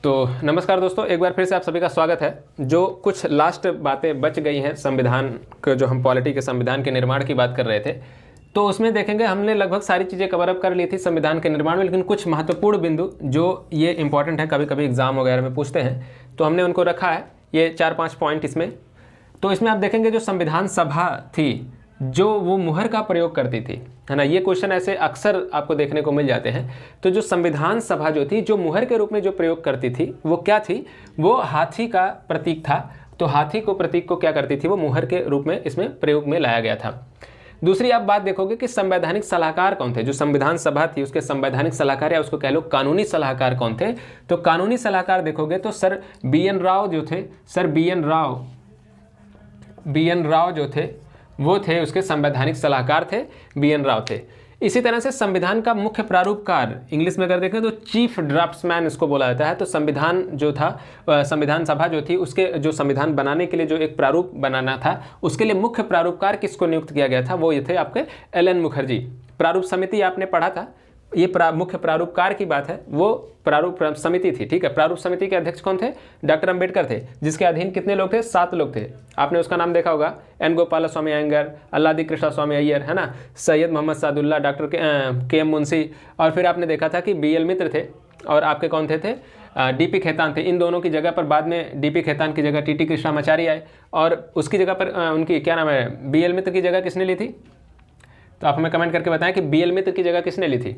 तो नमस्कार दोस्तों, एक बार फिर से आप सभी का स्वागत है। जो कुछ लास्ट बातें बच गई हैं संविधान के, जो हम पॉलिटी के संविधान के निर्माण की बात कर रहे थे, तो उसमें देखेंगे हमने लगभग सारी चीज़ें कवर अप कर ली थी संविधान के निर्माण में, लेकिन कुछ महत्वपूर्ण बिंदु जो ये इंपॉर्टेंट है, कभी कभी एग्जाम वगैरह में पूछते हैं, तो हमने उनको रखा है। ये 4-5 पॉइंट इसमें। तो इसमें आप देखेंगे जो संविधान सभा थी, जो वो मुहर का प्रयोग करती थी, है ना। ये क्वेश्चन ऐसे अक्सर आपको देखने को मिल जाते हैं। तो जो संविधान सभा जो थी, जो मुहर के रूप में जो प्रयोग करती थी, वो क्या थी? वो हाथी का प्रतीक था। तो हाथी को प्रतीक को क्या करती थी? वो मुहर के रूप में इसमें प्रयोग में लाया गया था। दूसरी आप बात देखोगे कि संवैधानिक सलाहकार कौन थे। जो संविधान सभा थी उसके संवैधानिक सलाहकार या उसको कह लो कानूनी सलाहकार कौन थे? तो कानूनी सलाहकार देखोगे तो सर बी.एन. राव जो थे, सर बी.एन. राव जो थे वो थे, उसके संवैधानिक सलाहकार थे, बी.एन. राव थे। इसी तरह से संविधान का मुख्य प्रारूपकार, इंग्लिश में अगर देखें तो चीफ ड्राफ्ट्समैन इसको बोला जाता है। तो संविधान जो था, संविधान सभा जो थी, उसके जो संविधान बनाने के लिए जो एक प्रारूप बनाना था, उसके लिए मुख्य प्रारूपकार किसको नियुक्त किया गया था? वो ये थे आपके एल.एन. मुखर्जी। प्रारूप समिति आपने पढ़ा था, ये मुख्य प्रारूपकार की बात है, वो प्रारूप समिति थी, ठीक है। प्रारूप समिति के अध्यक्ष कौन थे? डॉक्टर अंबेडकर थे, जिसके अधीन कितने लोग थे? 7 लोग थे। आपने उसका नाम देखा होगा, एन गोपाल स्वामी अयंगर, अल्लादी कृष्णा स्वामी अय्यर, है ना, सैयद मोहम्मद सादुल्ला, डॉक्टर के एम मुंशी, और फिर आपने देखा था कि बी.एल. मित्र थे, और आपके कौन थे? डी.पी. खेतान थे। इन दोनों की जगह पर बाद में डी.पी. खेतान की जगह टी.टी. कृष्णामाचारी आए, और उसकी जगह पर उनकी क्या नाम है, बी.एल. मित्र की जगह किसने ली थी? तो आप हमें कमेंट करके बताएं कि बी.एल. मित्र की जगह किसने ली थी।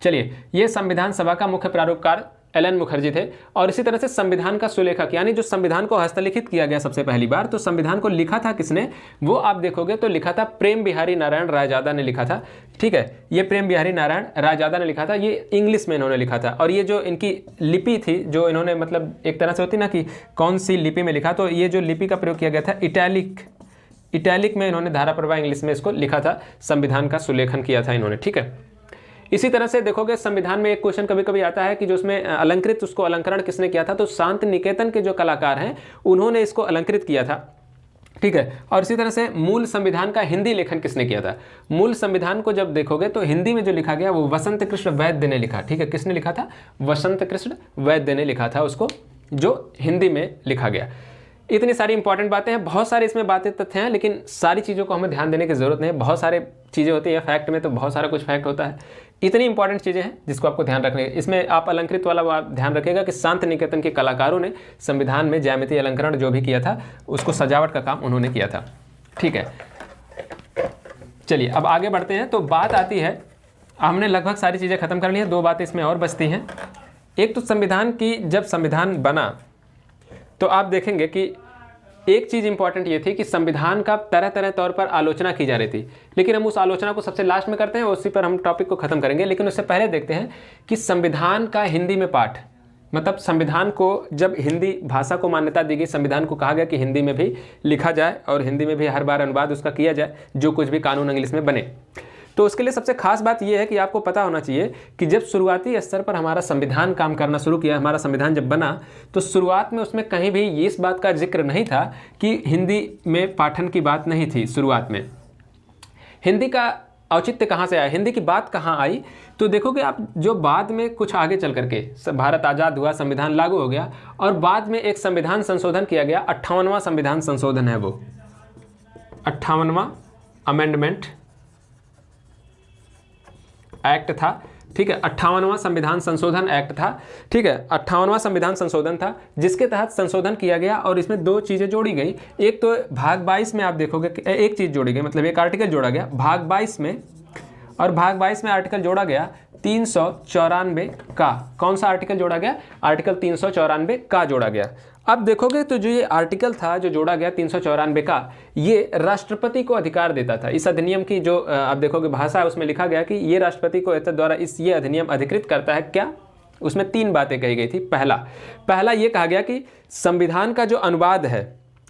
चलिए, ये संविधान सभा का मुख्य प्रारूपकार एल.एन. मुखर्जी थे। और इसी तरह से संविधान का सुलेखक, यानी जो संविधान को हस्तलिखित किया गया सबसे पहली बार, तो संविधान को लिखा था किसने? वो आप देखोगे तो लिखा था प्रेम बिहारी नारायण रायजादा ने लिखा था, ठीक है। ये प्रेम बिहारी नारायण रायजादा ने लिखा था, ये इंग्लिश में इन्होंने लिखा था। और ये जो इनकी लिपि थी, जो इन्होंने मतलब एक तरह से होती ना कि कौन सी लिपि में लिखा, तो ये जो लिपि का प्रयोग किया गया था इटैलिक में इन्होंने धारा प्रवाह इंग्लिश में इसको लिखा था, संविधान का सुलेखन किया था इन्होंने, ठीक है। इसी तरह से देखोगे संविधान में एक क्वेश्चन कभी कभी आता है कि जो उसमें अलंकृत, उसको अलंकरण किसने किया था? तो शांति निकेतन के जो कलाकार हैं उन्होंने इसको अलंकृत किया था, ठीक है। और इसी तरह से मूल संविधान का हिंदी लेखन किसने किया था? मूल संविधान को जब देखोगे तो हिंदी में जो लिखा गया वो वसंत कृष्ण वैद्य ने लिखा, ठीक है। किसने लिखा था? वसंत कृष्ण वैद्य ने लिखा था उसको, जो हिंदी में लिखा गया। इतनी सारी इंपॉर्टेंट बातें हैं, बहुत सारी इसमें बातें तथ्य हैं, लेकिन सारी चीज़ों को हमें ध्यान देने की जरूरत नहीं है। बहुत सारे चीज़ें होती हैं फैक्ट में, तो बहुत सारा कुछ फैक्ट होता है। इतनी इंपॉर्टेंट चीज़ें हैं जिसको आपको ध्यान रखने। इसमें आप अलंकृत वाला ध्यान रखिएगा कि शांति निकेतन के कलाकारों ने संविधान में ज्यामितीय अलंकरण जो भी किया था, उसको सजावट का काम उन्होंने किया था, ठीक है। चलिए अब आगे बढ़ते हैं। तो बात आती है, हमने लगभग सारी चीज़ें खत्म कर ली हैं, 2 बातें इसमें और बचती हैं। एक तो संविधान की, जब संविधान बना तो आप देखेंगे कि एक चीज़ इंपॉर्टेंट ये थी कि संविधान का तरह तरह तौर पर आलोचना की जा रही थी, लेकिन हम उस आलोचना को सबसे लास्ट में करते हैं, उसी पर हम टॉपिक को खत्म करेंगे। लेकिन उससे पहले देखते हैं कि संविधान का हिंदी में पाठ, मतलब संविधान को जब हिंदी भाषा को मान्यता दी गई, संविधान को कहा गया कि हिंदी में भी लिखा जाए और हिंदी में भी हर बार अनुवाद उसका किया जाए, जो कुछ भी कानून इंग्लिश में बने। तो उसके लिए सबसे खास बात यह है कि आपको पता होना चाहिए कि जब शुरुआती स्तर पर हमारा संविधान काम करना शुरू किया, हमारा संविधान जब बना, तो शुरुआत में उसमें कहीं भी इस बात का जिक्र नहीं था कि हिंदी में पाठन की बात नहीं थी। शुरुआत में हिंदी का औचित्य कहाँ से आया, हिंदी की बात कहाँ आई? तो देखोगे आप, जो बाद में कुछ आगे चल करके भारत आज़ाद हुआ, संविधान लागू हो गया, और बाद में एक संविधान संशोधन किया गया, 58वां संविधान संशोधन है वो, 58वां अमेंडमेंट एक्ट था, ठीक है। 58वां संविधान संशोधन एक्ट था, ठीक है। 58वां संविधान संशोधन था, जिसके तहत संशोधन किया गया, और इसमें 2 चीज़ें जोड़ी गई। एक तो भाग 22 में आप देखोगे कि एक चीज़ जोड़ी गई, मतलब एक आर्टिकल जोड़ा गया भाग 22 में, और भाग 22 में आर्टिकल जोड़ा गया 394 का। कौन सा आर्टिकल जोड़ा गया? आर्टिकल 394 का जोड़ा गया। अब देखोगे तो जो ये आर्टिकल था जो जोड़ा गया 394 का, ये राष्ट्रपति को अधिकार देता था। इस अधिनियम की जो आप देखोगे भाषा है, उसमें लिखा गया कि ये राष्ट्रपति को द्वारा ये अधिनियम अधिकृत करता है। क्या? उसमें 3 बातें कही गई थी। पहला ये कहा गया कि संविधान का जो अनुवाद है,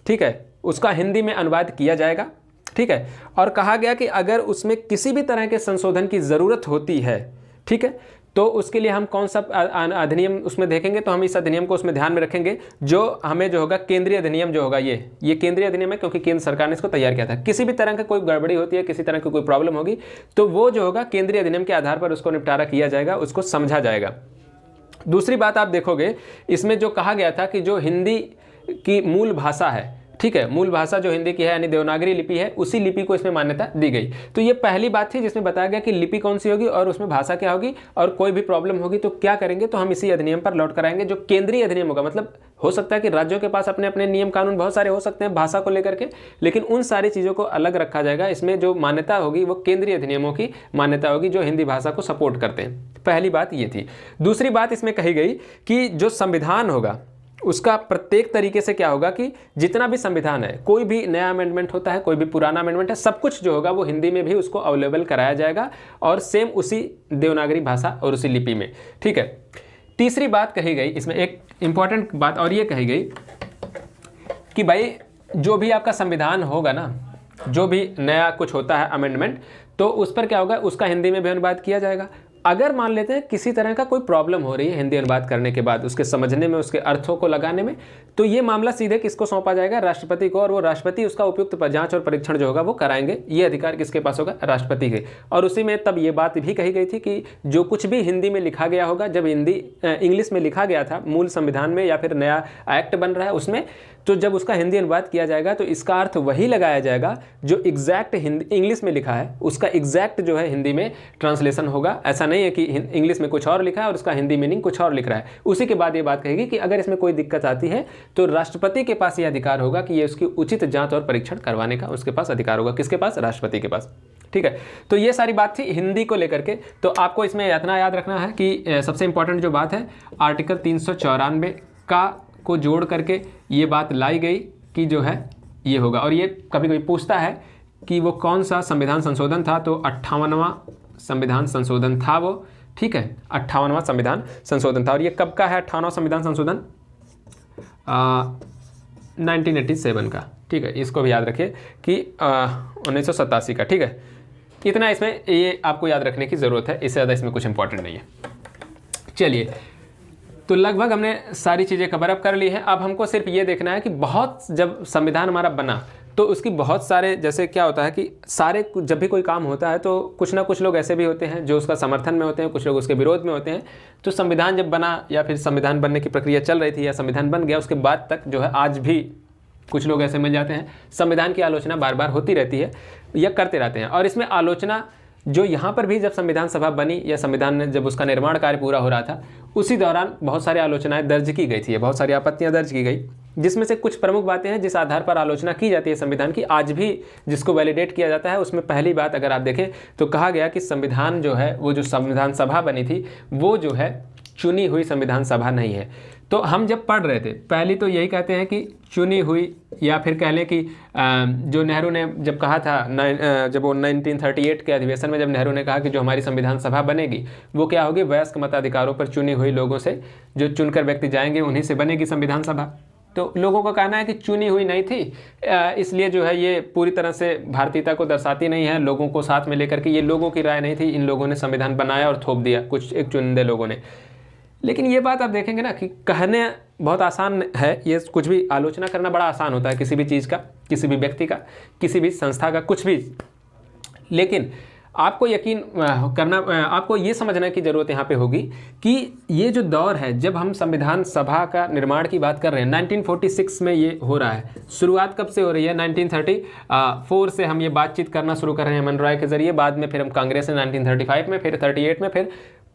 ठीक है, उसका हिंदी में अनुवाद किया जाएगा, ठीक है। और कहा गया कि अगर उसमें किसी भी तरह के संशोधन की ज़रूरत होती है, ठीक है, तो उसके लिए हम कौन सा अधिनियम उसमें देखेंगे, तो हम इस अधिनियम को उसमें ध्यान में रखेंगे, जो हमें जो होगा केंद्रीय अधिनियम जो होगा, ये केंद्रीय अधिनियम है, क्योंकि केंद्र सरकार ने इसको तैयार किया था। किसी भी तरह का कोई गड़बड़ी होती है, किसी तरह की कोई प्रॉब्लम होगी, तो वो जो होगा केंद्रीय अधिनियम के आधार पर उसको निपटारा किया जाएगा, उसको समझा जाएगा। दूसरी बात आप देखोगे इसमें जो कहा गया था कि जो हिंदी की मूल भाषा है, ठीक है, मूल भाषा जो हिंदी की है यानी देवनागरी लिपि है, उसी लिपि को इसमें मान्यता दी गई। तो ये पहली बात थी जिसमें बताया गया कि लिपि कौन सी होगी और उसमें भाषा क्या होगी, और कोई भी प्रॉब्लम होगी तो क्या करेंगे, तो हम इसी अधिनियम पर लौट कर आएंगे जो केंद्रीय अधिनियम होगा। मतलब हो सकता है कि राज्यों के पास अपने अपने नियम कानून बहुत सारे हो सकते हैं भाषा को लेकर के, लेकिन उन सारी चीज़ों को अलग रखा जाएगा। इसमें जो मान्यता होगी वो केंद्रीय अधिनियमों की मान्यता होगी जो हिंदी भाषा को सपोर्ट करते हैं। पहली बात ये थी। दूसरी बात इसमें कही गई कि जो संविधान होगा उसका प्रत्येक तरीके से क्या होगा कि जितना भी संविधान है, कोई भी नया अमेंडमेंट होता है, कोई भी पुराना अमेंडमेंट है, सब कुछ जो होगा वो हिंदी में भी उसको अवेलेबल कराया जाएगा और सेम उसी देवनागरी भाषा और उसी लिपि में, ठीक है। तीसरी बात कही गई इसमें, एक इंपॉर्टेंट बात और ये कही गई कि भाई जो भी आपका संविधान होगा ना, जो भी नया कुछ होता है अमेंडमेंट, तो उस पर क्या होगा, उसका हिंदी में भी अनुवाद किया जाएगा। अगर मान लेते हैं किसी तरह का कोई प्रॉब्लम हो रही है हिंदी अनुवाद करने के बाद, उसके समझने में, उसके अर्थों को लगाने में, तो ये मामला सीधे किसको सौंपा जाएगा, राष्ट्रपति को, और वो राष्ट्रपति उसका उपयुक्त जांच और परीक्षण जो होगा वो कराएंगे। ये अधिकार किसके पास होगा, राष्ट्रपति के। और उसी में तब ये बात भी कही गई थी कि जो कुछ भी हिंदी में लिखा गया होगा, जब हिंदी इंग्लिश में लिखा गया था मूल संविधान में या फिर नया एक्ट बन रहा है उसमें, तो जब उसका हिंदी अनुवाद किया जाएगा तो इसका अर्थ वही लगाया जाएगा जो एग्जैक्ट हिंदी इंग्लिश में लिखा है, उसका एग्जैक्ट जो है हिंदी में ट्रांसलेशन होगा। ऐसा नहीं है कि इंग्लिश में कुछ और लिखा है और उसका हिंदी मीनिंग कुछ और लिख रहा है। उसी के बाद ये बात कहेगी कि अगर इसमें कोई दिक्कत आती है तो राष्ट्रपति के पास ये अधिकार होगा कि ये उसकी उचित जांच और परीक्षण करवाने का उसके पास अधिकार होगा। किसके पास, राष्ट्रपति के पास, ठीक है। तो ये सारी बात थी हिंदी को लेकर के। तो आपको इसमें इतना याद रखना है कि सबसे इंपॉर्टेंट जो बात है, आर्टिकल 394 का को जोड़ करके ये बात लाई गई कि जो है ये होगा। और ये कभी कभी पूछता है कि वो कौन सा संविधान संशोधन था, तो 58वां संविधान संशोधन था वो, ठीक है, 58वां संविधान संशोधन था। और ये कब का है 58वां संविधान संशोधन, 1987 का, ठीक है। इसको भी याद रखिए कि 1987 का, ठीक है। इतना इसमें ये आपको याद रखने की ज़रूरत है, इससे ज़्यादा इसमें कुछ इंपॉर्टेंट नहीं है। चलिए, तो लगभग हमने सारी चीज़ें कवर अप कर ली है। अब हमको सिर्फ ये देखना है कि बहुत, जब संविधान हमारा बना तो उसकी बहुत सारे, जैसे क्या होता है कि सारे जब भी कोई काम होता है तो कुछ ना कुछ लोग ऐसे भी होते हैं जो उसका समर्थन में होते हैं, कुछ लोग उसके विरोध में होते हैं। तो संविधान जब बना या फिर संविधान बनने की प्रक्रिया चल रही थी या संविधान बन गया, उसके बाद तक जो है आज भी कुछ लोग ऐसे मिल जाते हैं, संविधान की आलोचना बार बार होती रहती है या करते रहते हैं। और इसमें आलोचना जो यहाँ पर भी जब संविधान सभा बनी या संविधान ने जब उसका निर्माण कार्य पूरा हो रहा था, उसी दौरान बहुत सारी आलोचनाएं दर्ज की गई थी, बहुत सारी आपत्तियां दर्ज की गई, जिसमें से कुछ प्रमुख बातें हैं जिस आधार पर आलोचना की जाती है संविधान की, आज भी जिसको वैलिडेट किया जाता है। उसमें पहली बात अगर आप देखें तो कहा गया कि संविधान जो है, वो जो संविधान सभा बनी थी वो जो है चुनी हुई संविधान सभा नहीं है। तो हम जब पढ़ रहे थे पहले तो यही कहते हैं कि चुनी हुई, या फिर कह लें कि जो नेहरू ने जब कहा था, जब वो 1938 के अधिवेशन में जब नेहरू ने कहा कि जो हमारी संविधान सभा बनेगी वो क्या होगी, वयस्क मताधिकारों पर चुनी हुई लोगों से, जो चुनकर व्यक्ति जाएंगे उन्हीं से बनेगी संविधान सभा। तो लोगों का कहना है कि चुनी हुई नहीं थी, इसलिए जो है ये पूरी तरह से भारतीयता को दर्शाती नहीं है, लोगों को साथ में लेकर के, ये लोगों की राय नहीं थी, इन लोगों ने संविधान बनाया और थोप दिया कुछ एक चुनिंदे लोगों ने। लेकिन ये बात आप देखेंगे ना कि कहने बहुत आसान है, ये कुछ भी आलोचना करना बड़ा आसान होता है किसी भी चीज़ का, किसी भी व्यक्ति का, किसी भी संस्था का, कुछ भी। लेकिन आपको यकीन करना, आपको ये समझने की ज़रूरत यहाँ पे होगी कि ये जो दौर है, जब हम संविधान सभा का निर्माण की बात कर रहे हैं, 1946 में ये हो रहा है। शुरुआत कब से हो रही है, 1934 से हम ये बातचीत करना शुरू कर रहे हैं अमन रॉय के ज़रिए, बाद में फिर हम कांग्रेस ने 1935 में, फिर 38 में, फिर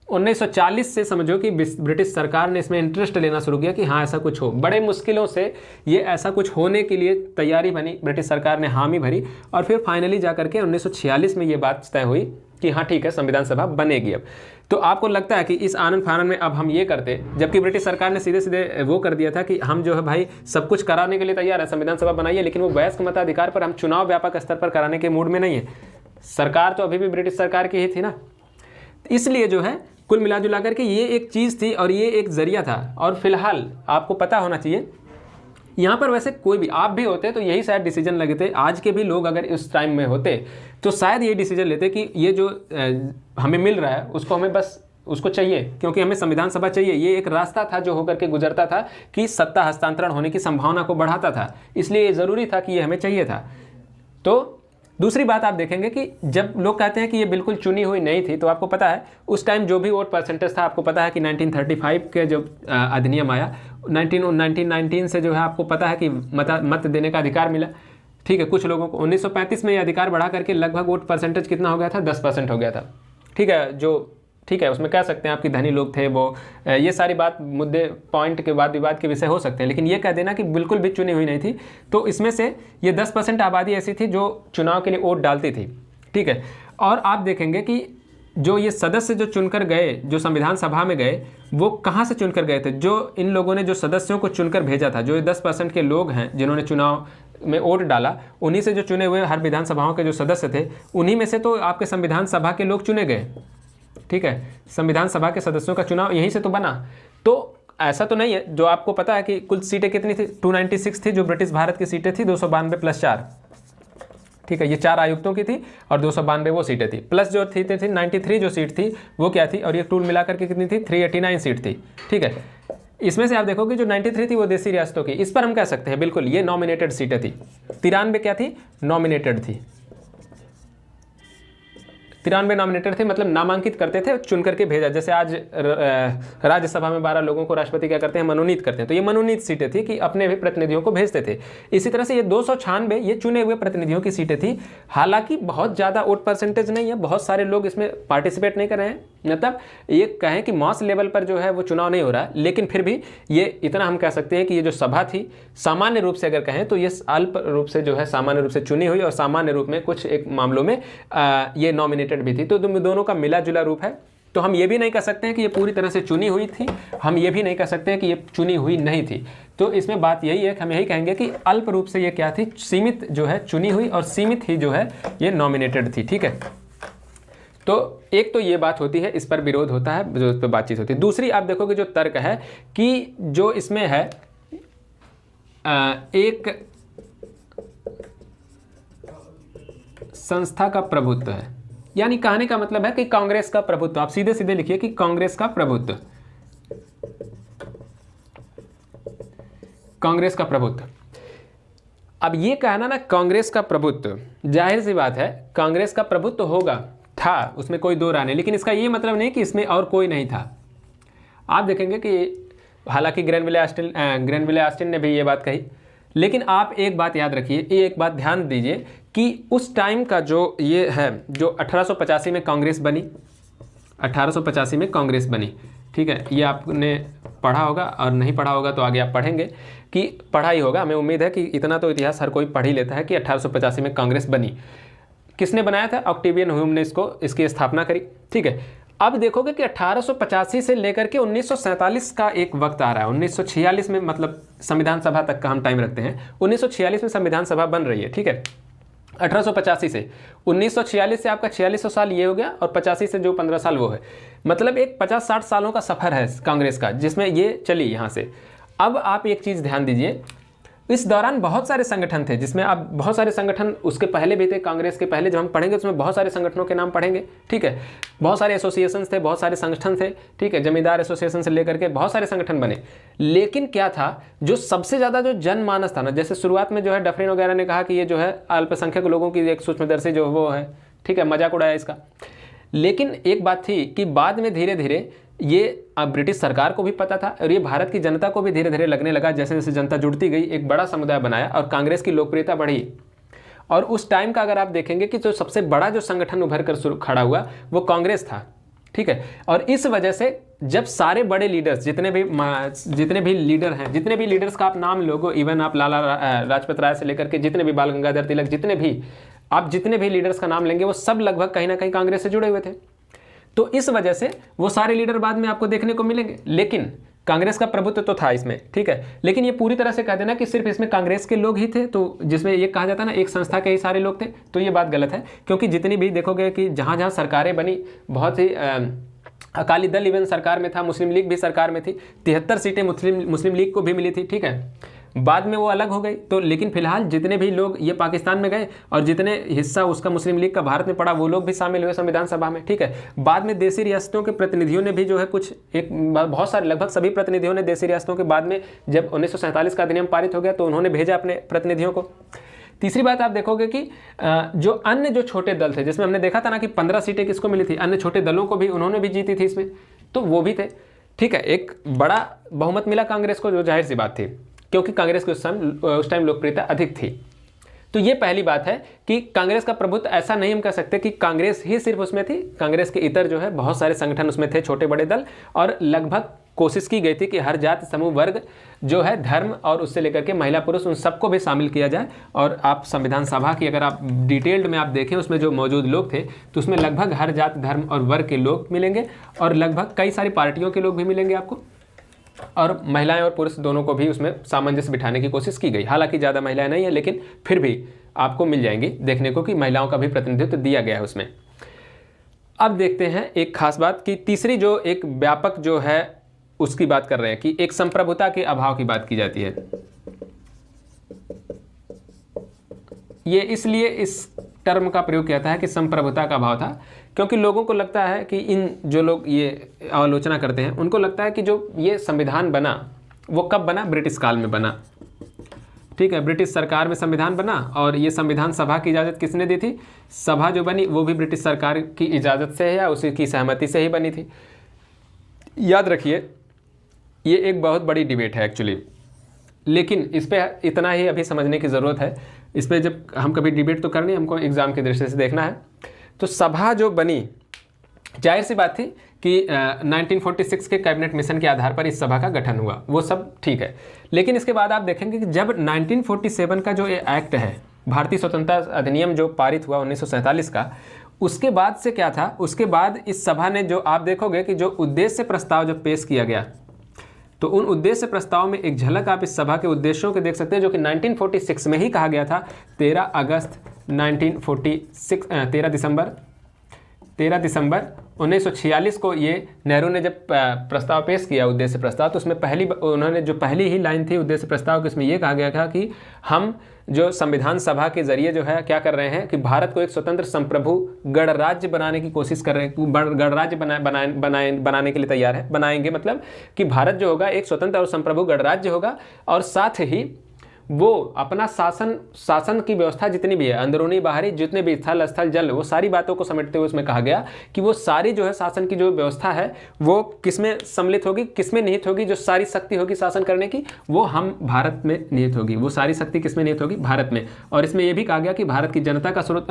1940 से समझो कि ब्रिटिश सरकार ने इसमें इंटरेस्ट लेना शुरू किया कि हाँ ऐसा कुछ हो। बड़े मुश्किलों से ये ऐसा कुछ होने के लिए तैयारी बनी, ब्रिटिश सरकार ने हामी भरी, और फिर फाइनली जा करके 1946 में ये बात तय हुई कि हाँ ठीक है संविधान सभा बनेगी। अब तो आपको लगता है कि इस आनंद फानंद में अब हम ये करते, जबकि ब्रिटिश सरकार ने सीधे सीधे वो कर दिया था कि हम जो है भाई सब कुछ कराने के लिए तैयार है, संविधान सभा बनाइए, लेकिन वो वयस्क मताधिकार पर हम चुनाव व्यापक स्तर पर कराने के मूड में नहीं है। सरकार तो अभी भी ब्रिटिश सरकार की ही थी ना, इसलिए जो है कुल मिला जुला करके ये एक चीज़ थी और ये एक जरिया था। और फिलहाल आपको पता होना चाहिए यहाँ पर, वैसे कोई भी आप भी होते तो यही शायद डिसीजन लगते, आज के भी लोग अगर इस टाइम में होते तो शायद ये डिसीजन लेते कि ये जो हमें मिल रहा है उसको हमें बस उसको चाहिए, क्योंकि हमें संविधान सभा चाहिए। ये एक रास्ता था जो होकर के गुजरता था कि सत्ता हस्तांतरण होने की संभावना को बढ़ाता था, इसलिए ये ज़रूरी था कि ये हमें चाहिए था। तो दूसरी बात आप देखेंगे कि जब लोग कहते हैं कि ये बिल्कुल चुनी हुई नहीं थी, तो आपको पता है उस टाइम जो भी वोट परसेंटेज था, आपको पता है कि 1935 के जब अधिनियम आया 1919 से जो है आपको पता है कि मत देने का अधिकार मिला। ठीक है, कुछ लोगों को 1935 में ये अधिकार बढ़ा करके लगभग वोट परसेंटेज कितना हो गया था, 10% हो गया था। ठीक है, जो ठीक है उसमें कह सकते हैं आपकी धनी लोग थे वो, ये सारी बात मुद्दे पॉइंट के बाद विवाद के विषय हो सकते हैं, लेकिन ये कह देना कि बिल्कुल भी चुनी हुई नहीं थी। तो इसमें से ये 10% आबादी ऐसी थी जो चुनाव के लिए वोट डालती थी। ठीक है, और आप देखेंगे कि जो ये सदस्य जो चुनकर गए, जो संविधान सभा में गए, वो कहाँ से चुनकर गए थे? जो इन लोगों ने जो सदस्यों को चुनकर भेजा था, जो 10% के लोग हैं जिन्होंने चुनाव में वोट डाला, उन्हीं से जो चुने हुए हर विधानसभाओं के जो सदस्य थे, उन्हीं में से तो आपके संविधान सभा के लोग चुने गए। ठीक है, संविधान सभा के सदस्यों का चुनाव यहीं से तो बना। तो ऐसा तो नहीं है, जो आपको पता है कि कुल सीटें कितनी थी, 296 थी जो ब्रिटिश भारत की सीटें थी, 292 + 4। ठीक है, ये 4 आयुक्तों की थी और 292 वो सीटें थी, प्लस जो थी 93 जो सीट थी वो क्या थी, और ये टूल मिलाकर के कितनी थी, 389 सीट थी। ठीक है, इसमें से आप देखोगे जो 93 थी वो देसी रियासतों की, इस पर हम कह सकते हैं बिल्कुल ये नॉमिनेटेड सीटें थी। 93 क्या थी, नॉमिनेटेड थी। 93 नॉमिनेटेड थे, मतलब नामांकित करते थे, चुन करके भेजा। जैसे आज राज्यसभा में 12 लोगों को राष्ट्रपति क्या करते हैं, मनोनीत करते हैं, तो ये मनोनीत सीटें थी कि अपने भी प्रतिनिधियों को भेजते थे। इसी तरह से ये 296 ये चुने हुए प्रतिनिधियों की सीटें थी। हालांकि बहुत ज़्यादा वोट परसेंटेज नहीं है, बहुत सारे लोग इसमें पार्टिसिपेट नहीं कर रहे हैं, मतलब ये कहें कि मास लेवल पर जो है वो चुनाव नहीं हो रहा है, लेकिन फिर भी ये इतना हम कह सकते हैं कि ये जो सभा थी सामान्य रूप से अगर कहें तो ये अल्प रूप से जो है सामान्य रूप से चुनी हुई, और सामान्य रूप में कुछ एक मामलों में ये नॉमिनेटेड भी थी। तो दोनों का मिला जुला रूप है। तो हम ये भी नहीं कह सकते हैं कि ये पूरी तरह से चुनी हुई थी, हम ये भी नहीं कह सकते हैं कि ये चुनी हुई नहीं थी। तो इसमें बात यही है कि हम यही कहेंगे कि अल्प रूप से ये क्या थी, सीमित जो है चुनी हुई, और सीमित ही जो है ये नॉमिनेटेड थी। ठीक है, तो एक तो ये बात होती है, इस पर विरोध होता है, जो इस पर बातचीत होती है। दूसरी आप देखोगे जो तर्क है कि जो इसमें है एक संस्था का प्रभुत्व है, यानी कहने का मतलब है कि कांग्रेस का प्रभुत्व। आप सीधे सीधे लिखिए कि कांग्रेस का प्रभुत्व, कांग्रेस का प्रभुत्व। अब ये कहना ना कांग्रेस का प्रभुत्व, जाहिर सी बात है कांग्रेस का प्रभुत्व होगा, था, उसमें कोई दो राय नहीं, लेकिन इसका ये मतलब नहीं कि इसमें और कोई नहीं था। आप देखेंगे कि हालांकि ग्रेनविले ऑस्टिन ने भी ये बात कही, लेकिन आप एक बात याद रखिए, एक बात ध्यान दीजिए कि उस टाइम का जो ये है, जो 1885 में कांग्रेस बनी, 1885 में कांग्रेस बनी। ठीक है, ये आपने पढ़ा होगा, और नहीं पढ़ा होगा तो आगे आप पढ़ेंगे कि पढ़ा ही होगा, हमें उम्मीद है कि इतना तो इतिहास हर कोई पढ़ ही लेता है कि 1885 में कांग्रेस बनी। किसने बनाया था, ऑक्टेवियन ह्यूम ने इसकी स्थापना करी। ठीक है, अब देखोगे कि 1885 से लेकर के 1947 का एक वक्त आ रहा है, 1946 में, मतलब संविधान सभा तक का हम टाइम रखते हैं, 1946 में संविधान सभा बन रही है। ठीक है, 1885 से 1946 से आपका 4600 साल ये हो गया, और 85 से जो 15 साल वो है, मतलब एक 50-60 सालों का सफर है कांग्रेस का, जिसमें ये चली यहाँ से। अब आप एक चीज़ ध्यान दीजिए, इस दौरान बहुत सारे संगठन थे, जिसमें आप बहुत सारे संगठन उसके पहले भी थे, कांग्रेस के पहले जब हम पढ़ेंगे उसमें बहुत सारे संगठनों के नाम पढ़ेंगे। ठीक है, बहुत सारे एसोसिएशंस थे, बहुत सारे संगठन थे। ठीक है, जमींदार एसोसिएशन से लेकर के बहुत सारे संगठन बने, लेकिन क्या था, जो सबसे ज़्यादा जो जनमानस था ना, जैसे शुरुआत में जो है डफरिन वगैरह ने कहा कि ये जो है अल्पसंख्यक लोगों की एक सूक्ष्मदर्शी जो वो है, ठीक है, मजाक उड़ाया इसका। लेकिन एक बात थी कि बाद में धीरे धीरे ये अब ब्रिटिश सरकार को भी पता था, और ये भारत की जनता को भी धीरे धीरे लगने लगा, जैसे जैसे जनता जुड़ती गई एक बड़ा समुदाय बनाया, और कांग्रेस की लोकप्रियता बढ़ी। और उस टाइम का अगर आप देखेंगे कि जो सबसे बड़ा जो संगठन उभर कर खड़ा हुआ वो कांग्रेस था। ठीक है, और इस वजह से जब सारे बड़े लीडर्स, जितने भी लीडर हैं, जितने भी लीडर्स का आप नाम लोगो, इवन आप लाला लाजपत राय से लेकर के जितने भी बाल गंगाधर तिलक, जितने भी लीडर्स का नाम लेंगे, वो सब लगभग कहीं ना कहीं कांग्रेस से जुड़े हुए थे। तो इस वजह से वो सारे लीडर बाद में आपको देखने को मिलेंगे, लेकिन कांग्रेस का प्रभुत्व तो था इसमें। ठीक है, लेकिन ये पूरी तरह से कह देना कि सिर्फ इसमें कांग्रेस के लोग ही थे, तो जिसमें ये कहा जाता है ना एक संस्था के ही सारे लोग थे, तो ये बात गलत है। क्योंकि जितनी भी देखोगे कि जहाँ जहाँ सरकारें बनी, बहुत ही अकाली दल इवन सरकार में था, मुस्लिम लीग भी सरकार में थी, 73 सीटें मुस्लिम लीग को भी मिली थी। ठीक है, बाद में वो अलग हो गई, तो लेकिन फिलहाल जितने भी लोग ये पाकिस्तान में गए, और जितने हिस्सा उसका मुस्लिम लीग का भारत में पड़ा, वो लोग भी शामिल हुए संविधान सभा में। ठीक है, बाद में देसी रियासतों के प्रतिनिधियों ने भी जो है कुछ एक बहुत सारे, लगभग सभी प्रतिनिधियों ने देसी रियासतों के बाद में जब 1947 का अधिनियम पारित हो गया तो उन्होंने भेजा अपने प्रतिनिधियों को। तीसरी बात आप देखोगे कि जो अन्य जो छोटे दल थे, जिसमें हमने देखा था ना कि 15 सीटें किसको मिली थी, अन्य छोटे दलों को भी उन्होंने भी जीती थी इसमें, तो वो भी थे। ठीक है, एक बड़ा बहुमत मिला कांग्रेस को, जो जाहिर सी बात थी, क्योंकि कांग्रेस की उस टाइम लोकप्रियता अधिक थी। तो ये पहली बात है कि कांग्रेस का प्रभुत्व, ऐसा नहीं हम कह सकते कि कांग्रेस ही सिर्फ उसमें थी, कांग्रेस के इतर जो है बहुत सारे संगठन उसमें थे, छोटे बड़े दल, और लगभग कोशिश की गई थी कि हर जाति समूह वर्ग जो है, धर्म और उससे लेकर के महिला पुरुष, उन सबको भी शामिल किया जाए। और आप संविधान सभा की अगर आप डिटेल्ड में आप देखें, उसमें जो मौजूद लोग थे, तो उसमें लगभग हर जाति धर्म और वर्ग के लोग मिलेंगे, और लगभग कई सारी पार्टियों के लोग भी मिलेंगे आपको, और महिलाएं और पुरुष दोनों को भी उसमें सामंजस्य बिठाने की कोशिश की गई। हालांकि ज़्यादा महिलाएं नहीं है, लेकिन फिर भी आपको मिल जाएंगी देखने को कि महिलाओं का भी प्रतिनिधित्व दिया गया है उसमें। अब देखते हैं एक खास बात कि तीसरी जो एक व्यापक जो है उसकी बात कर रहे हैं कि एक संप्रभुता के अभाव की बात की जाती है। ये इसलिए इस टर्म का प्रयोग किया है कि संप्रभुता का अभाव था, क्योंकि लोगों को लगता है कि इन जो लोग ये आलोचना करते हैं, उनको लगता है कि जो ये संविधान बना वो कब बना, ब्रिटिश काल में बना। ठीक है, ब्रिटिश सरकार में संविधान बना, और ये संविधान सभा की इजाज़त किसने दी थी, सभा जो बनी वो भी ब्रिटिश सरकार की इजाज़त से है या उसी की सहमति से ही बनी थी। याद रखिए, ये एक बहुत बड़ी डिबेट है एक्चुअली, लेकिन इस पर इतना ही अभी समझने की ज़रूरत है। इस पर जब हम कभी डिबेट तो करनी, हमको एग्ज़ाम की दृष्टि से देखना है। तो सभा जो बनी, जाहिर सी बात थी कि 1946 के कैबिनेट मिशन के आधार पर इस सभा का गठन हुआ, वो सब ठीक है। लेकिन इसके बाद आप देखेंगे कि जब 1947 का जो ये एक्ट है, भारतीय स्वतंत्रता अधिनियम जो पारित हुआ 1947 का, उसके बाद से क्या था, उसके बाद इस सभा ने जो आप देखोगे कि जो उद्देश्य प्रस्ताव जब पेश किया गया, तो उन उद्देश्य प्रस्ताव में एक झलक आप इस सभा के उद्देश्यों के देख सकते हैं, जो कि 1946 में ही कहा गया था। 13 दिसंबर 1946 को ये नेहरू ने जब प्रस्ताव पेश किया, उद्देश्य प्रस्ताव, तो उसमें उन्होंने जो पहली ही लाइन थी उद्देश्य प्रस्ताव की, उसमें ये कहा गया था कि हम जो संविधान सभा के जरिए जो है क्या कर रहे हैं कि भारत को एक स्वतंत्र संप्रभु गणराज्य बनाने की कोशिश कर रहे हैं, गणराज्य बनाने के लिए तैयार है, बनाएंगे, मतलब कि भारत जो होगा एक स्वतंत्र और संप्रभु गणराज्य होगा, और साथ ही वो अपना शासन की व्यवस्था जितनी भी है, अंदरूनी बाहरी जितने भी स्थल जल, वो सारी बातों को समेटते हुए उसमें कहा गया कि वो सारी जो है शासन की जो व्यवस्था है वो किसमें सम्मिलित होगी, किसमें निहित होगी, जो सारी शक्ति होगी शासन करने की वो हम भारत में निहित होगी। वो सारी शक्ति किसमें निहित होगी, भारत में। और इसमें यह भी कहा गया कि भारत की जनता का स्रोत,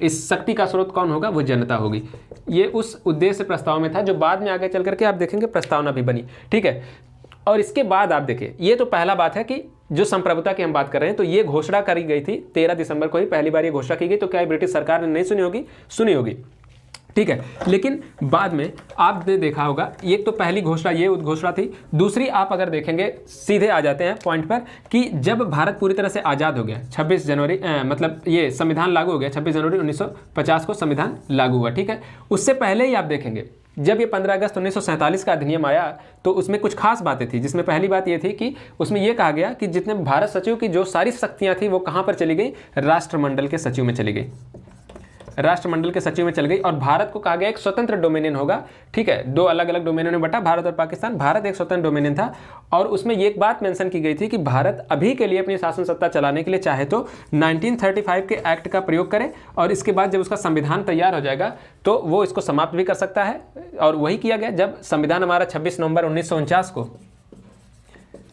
इस शक्ति का स्रोत कौन होगा, वो जनता होगी। ये उस उद्देश्य प्रस्ताव में था, जो बाद में आगे चल करके आप देखेंगे प्रस्तावना भी बनी। ठीक है, और इसके बाद आप देखिए, ये तो पहला बात है कि जो संप्रभुता की हम बात कर रहे हैं, तो ये घोषणा करी गई थी 13 दिसंबर को ही पहली बार ये घोषणा की गई। तो क्या ब्रिटिश सरकार ने नहीं सुनी होगी, सुनी होगी, ठीक है। लेकिन बाद में आपने देखा होगा, ये तो पहली घोषणा ये उद्घोषणा थी। दूसरी आप अगर देखेंगे, सीधे आ जाते हैं पॉइंट पर, कि जब भारत पूरी तरह से आज़ाद हो गया 26 जनवरी मतलब ये संविधान लागू हो गया 26 जनवरी 1950 को संविधान लागू हुआ। ठीक है, उससे पहले ही आप देखेंगे जब ये 15 अगस्त 1947 का अधिनियम आया, तो उसमें कुछ खास बातें थी, जिसमें पहली बात ये थी कि उसमें ये कहा गया कि जितने भारत सचिव की जो सारी शक्तियां थी वो कहाँ पर चली गई, राष्ट्रमंडल के सचिव में चली गई, राष्ट्रमंडल के सचिव में चल गई। और भारत को कहा गया एक स्वतंत्र डोमिनियन होगा। ठीक है, दो अलग अलग डोमिनियन में बटा, भारत और पाकिस्तान। भारत एक स्वतंत्र डोमिनियन था, और उसमें ये एक बात मेंशन की गई थी कि भारत अभी के लिए अपनी शासन सत्ता चलाने के लिए चाहे तो 1935 के एक्ट का प्रयोग करे, और इसके बाद जब उसका संविधान तैयार हो जाएगा तो वो इसको समाप्त भी कर सकता है। और वही किया गया। जब संविधान हमारा 26 नवंबर 1949 को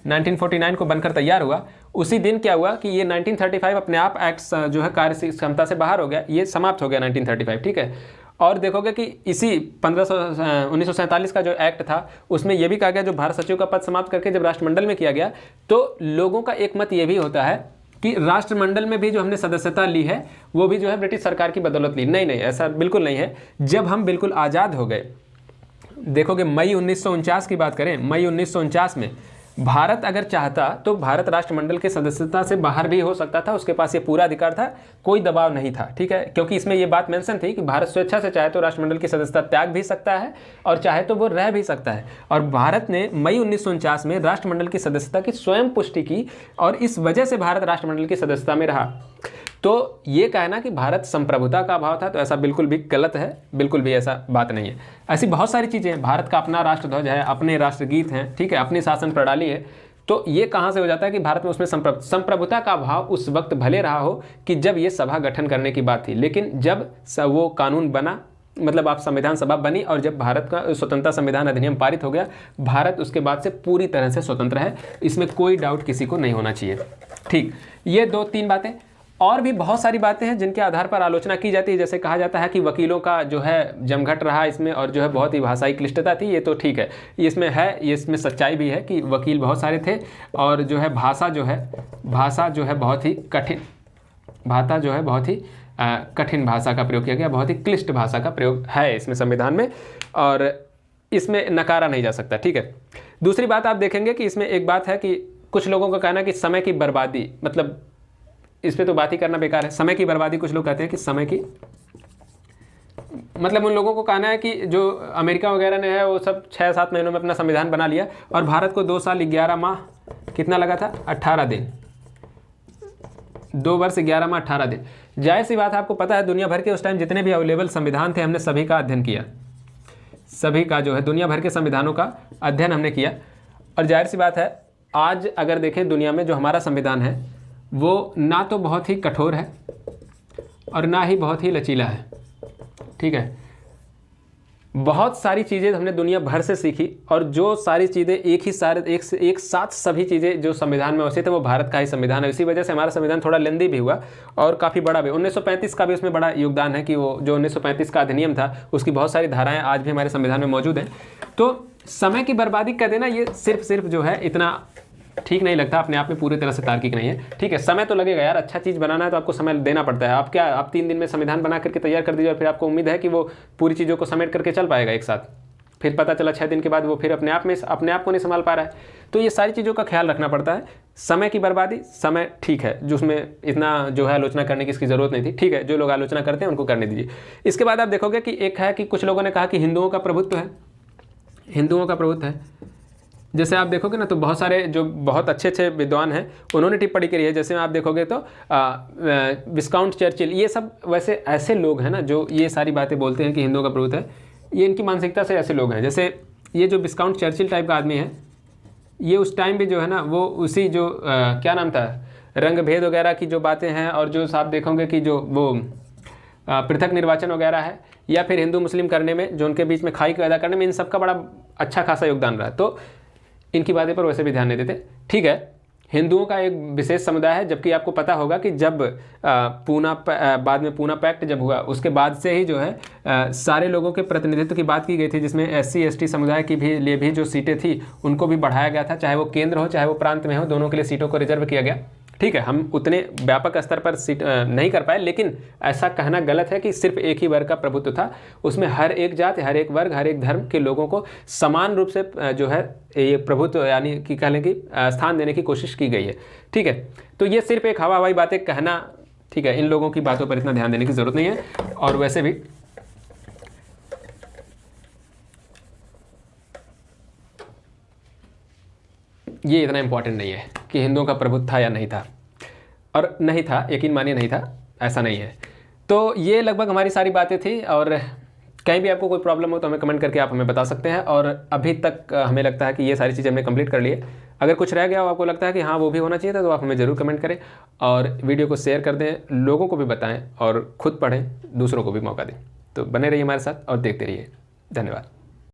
1949 को बनकर तैयार हुआ, उसी दिन क्या हुआ कि ये 1935 अपने आप एक्ट जो है कार्य क्षमता से बाहर हो गया, ये समाप्त हो गया 1935। ठीक है, और देखोगे कि इसी 1947 का जो एक्ट था उसमें यह भी कहा गया, जो भारत सचिव का पद समाप्त करके जब राष्ट्रमंडल में किया गया, तो लोगों का एक मत ये भी होता है कि राष्ट्रमंडल में भी जो हमने सदस्यता ली है वो भी जो है ब्रिटिश सरकार की बदौलत ली। नहीं, ऐसा बिल्कुल नहीं है। जब हम बिल्कुल आज़ाद हो गए, देखोगे मई 1949 की बात करें, मई 1949 में भारत अगर चाहता तो भारत राष्ट्रमंडल के सदस्यता से बाहर भी हो सकता था, उसके पास ये पूरा अधिकार था, कोई दबाव नहीं था। ठीक है, क्योंकि इसमें ये बात मेंशन थी कि भारत स्वेच्छा से चाहे तो राष्ट्रमंडल की सदस्यता त्याग भी सकता है और चाहे तो वो रह भी सकता है। और भारत ने मई 1949 में राष्ट्रमंडल की सदस्यता की स्वयं पुष्टि की, और इस वजह से भारत राष्ट्रमंडल की सदस्यता में रहा। तो ये कहना कि भारत संप्रभुता का अभाव था, तो ऐसा बिल्कुल भी गलत है, बिल्कुल भी ऐसा बात नहीं है। ऐसी बहुत सारी चीज़ें हैं, भारत का अपना राष्ट्रध्वज है, अपने राष्ट्रगीत हैं, ठीक है, अपनी शासन प्रणाली है, तो ये कहाँ से हो जाता है कि भारत में उसमें संप्रभुता का अभाव उस वक्त भले रहा हो कि जब ये सभा गठन करने की बात थी, लेकिन जब वो कानून बना, मतलब आप संविधान सभा बनी और जब भारत का स्वतंत्रता संविधान अधिनियम पारित हो गया, भारत उसके बाद से पूरी तरह से स्वतंत्र है, इसमें कोई डाउट किसी को नहीं होना चाहिए। ठीक, ये 2-3 बातें। और भी बहुत सारी बातें हैं जिनके आधार पर आलोचना की जाती है। जैसे कहा जाता है कि वकीलों का जो है जमघट रहा इसमें, और जो है बहुत ही भाषाई क्लिष्टता थी, ये तो ठीक है, इसमें है, ये इसमें सच्चाई भी है कि वकील बहुत सारे थे, और जो है भाषा जो है बहुत ही कठिन, कठिन भाषा का प्रयोग किया गया, बहुत ही क्लिष्ट भाषा का प्रयोग है इसमें संविधान में, और इसमें नकारा नहीं जा सकता। ठीक है, दूसरी बात आप देखेंगे कि इसमें एक बात है कि कुछ लोगों का कहना है कि समय की बर्बादी, मतलब इस पर तो बात ही करना बेकार है। समय की बर्बादी, कुछ लोग कहते हैं कि समय की, मतलब उन लोगों को कहना है कि जो अमेरिका वगैरह ने है वो सब 6-7 महीनों में अपना संविधान बना लिया, और भारत को 2 साल 11 माह कितना लगा था, 18 दिन, 2 वर्ष 11 माह 18 दिन। जाहिर सी बात है, आपको पता है दुनिया भर के उस टाइम जितने भी अवेलेबल संविधान थे, हमने सभी का अध्ययन किया, सभी का जो है दुनिया भर के संविधानों का अध्ययन हमने किया। और जाहिर सी बात है, आज अगर देखें दुनिया में जो हमारा संविधान है वो ना तो बहुत ही कठोर है और ना ही बहुत ही लचीला है। ठीक है, बहुत सारी चीज़ें हमने दुनिया भर से सीखी, और जो सारी चीज़ें एक साथ सभी चीज़ें जो संविधान में वैसे थे वो भारत का ही संविधान है। इसी वजह से हमारा संविधान थोड़ा लेंदी भी हुआ और काफ़ी बड़ा भी। 1935 का भी उसमें बड़ा योगदान है कि वो जो 1935 का अधिनियम था उसकी बहुत सारी धाराएं आज भी हमारे संविधान में मौजूद हैं। तो समय की बर्बादी कर देना ये सिर्फ जो है इतना ठीक नहीं लगता, अपने आप में पूरी तरह से तार्किक नहीं है। ठीक है, समय तो लगेगा यार, अच्छा चीज़ बनाना है तो आपको समय देना पड़ता है। आप 3 दिन में संविधान बना करके तैयार कर दीजिए और फिर आपको उम्मीद है कि वो पूरी चीज़ों को समेट करके चल पाएगा एक साथ, फिर पता चला 6 दिन के बाद वो फिर अपने आप को नहीं संभाल पा रहा है। तो ये सारी चीज़ों का ख्याल रखना पड़ता है। समय की बर्बादी, समय ठीक है, जिसमें इतना जो है आलोचना करने की इसकी ज़रूरत नहीं थी। ठीक है, जो लोग आलोचना करते हैं उनको करने दीजिए। इसके बाद आप देखोगे कि एक है कि कुछ लोगों ने कहा कि हिंदुओं का प्रभुत्व है, जैसे आप देखोगे ना तो बहुत सारे जो बहुत अच्छे विद्वान हैं उन्होंने टिप्पणी करी है। जैसे आप देखोगे तो विस्काउंट चर्चिल, ये सब वैसे ऐसे लोग हैं ना जो ये सारी बातें बोलते हैं कि हिंदुओं का प्रभुत्व है, ये इनकी मानसिकता से ऐसे लोग हैं। जैसे ये जो विस्काउंट चर्चिल टाइप का आदमी है, ये उस टाइम भी जो है ना वो उसी जो क्या नाम था, रंग भेद वगैरह की जो बातें हैं, और जो आप देखोगे कि जो वो पृथक निर्वाचन वगैरह है, या फिर हिंदू मुस्लिम करने में जो उनके बीच में खाई पैदा करने में, इन सब का बड़ा अच्छा खासा योगदान रहा। तो इनकी बातें पर वैसे भी ध्यान नहीं देते। ठीक है, हिंदुओं का एक विशेष समुदाय है, जबकि आपको पता होगा कि जब बाद में पूना पैक्ट जब हुआ उसके बाद से ही जो है सारे लोगों के प्रतिनिधित्व की बात की गई थी, जिसमें SC ST समुदाय की भी लिए भी जो सीटें थी उनको भी बढ़ाया गया था, चाहे वो केंद्र हो चाहे वो प्रांत में हो, दोनों के लिए सीटों को रिजर्व किया गया। ठीक है, हम उतने व्यापक स्तर पर सीट नहीं कर पाए, लेकिन ऐसा कहना गलत है कि सिर्फ एक ही वर्ग का प्रभुत्व था। उसमें हर एक जाति, हर एक वर्ग, हर एक धर्म के लोगों को समान रूप से जो है ये प्रभुत्व यानी कि कह लें कि स्थान देने की कोशिश की गई है। ठीक है, तो ये सिर्फ एक हवाई बातें कहना, ठीक है, इन लोगों की बातों पर इतना ध्यान देने की ज़रूरत नहीं है। और वैसे भी ये इतना इम्पॉर्टेंट नहीं है कि हिंदुओं का प्रभुत्व था या नहीं था, और नहीं था, यकीन मानिए नहीं था, ऐसा नहीं है। तो ये लगभग हमारी सारी बातें थी, और कहीं भी आपको कोई प्रॉब्लम हो तो हमें कमेंट करके आप हमें बता सकते हैं। और अभी तक हमें लगता है कि ये सारी चीज़ें हमने कंप्लीट कर ली है। अगर कुछ रह गया हो, आपको लगता है कि हाँ वो भी होना चाहिए था, तो आप हमें ज़रूर कमेंट करें और वीडियो को शेयर कर दें, लोगों को भी बताएं और खुद पढ़ें, दूसरों को भी मौका दें। तो बने रहिए हमारे साथ और देखते रहिए। धन्यवाद।